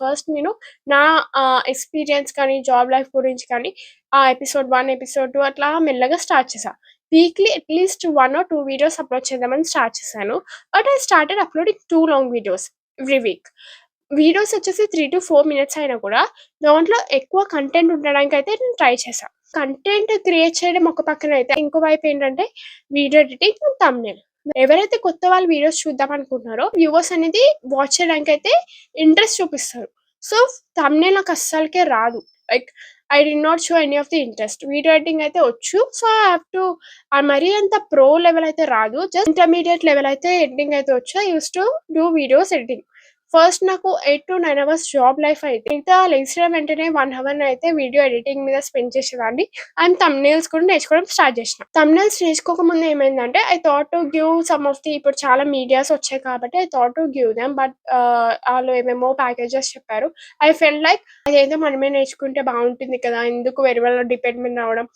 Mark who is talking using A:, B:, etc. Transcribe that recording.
A: First నేను నా experience కానీ, జాబ్ లైఫ్ గురించి కానీ ఎపిసోడ్ 1, ఎపిసోడ్ 2 అట్లా మెల్లగా స్టార్ట్ చేశా. Weekly at least 1 or 2 videos upload చేద్దామని స్టార్ట్ చేశాను. But I started uploading 2 long videos every week. Videos వచ్చేసి 3-4 మినిట్స్ అయినా కూడా దాంట్లో ఎక్కువ కంటెంట్ ఉండడానికైతే నేను ట్రై చేశా. కంటెంట్ క్రియేట్ చేయడం ఒక పక్కనైతే, ఇంకో వైపు ఏంటంటే వీడియో ఎడిటింగ్, థంబ్‌నెయిల్. ఎవరైతే కొత్త వాళ్ళు వీడియోస్ చూద్దాం అనుకుంటున్నారో వ్యూవర్స్ అనేది వాచ్ చేయడానికైతే ఇంట్రెస్ట్ చూపిస్తారు. సో, థంబ్‌నెయిల్ నాకు అస్సలకే రాదు. Like I did not show any of the interest. Video editing అయితే వచ్చు. సో, ఐ హావ్ టు మరీ అంత ప్రో లెవెల్ అయితే రాదు. జస్ట్ ఇంటర్మీడియేట్ లెవెల్ అయితే ఎడిటింగ్ అయితే వచ్చు. I used to do videos editing. First నాకు 8-9 అవర్స్ జాబ్ లైఫ్ అయితే, మిగతా లెగిసిన వెంటనే 1 అవర్ అయితే వీడియో ఎడిటింగ్ మీద స్పెండ్ చేసేదాన్ని. అండ్ థంబ్‌నెయిల్స్ కూడా నేర్చుకోవడం స్టార్ట్ చేసిన. థంబ్‌నెయిల్స్ నేర్చుకోకముందు ఏమైందంటే, I thought to give some of the, ఇప్పుడు చాలా మీడియాస్ వచ్చాయి కాబట్టి I thought to give them. But ఆళ్ళు ఏమేమో ప్యాకేజెస్ చెప్పారు. ఐ ఫెల్ట్ లైక్ అదేదో మనమే నేర్చుకుంటే బాగుంటుంది కదా! ఎందుకు వేరే వాళ్ళ డిపెండెంట్ అవ్వడం.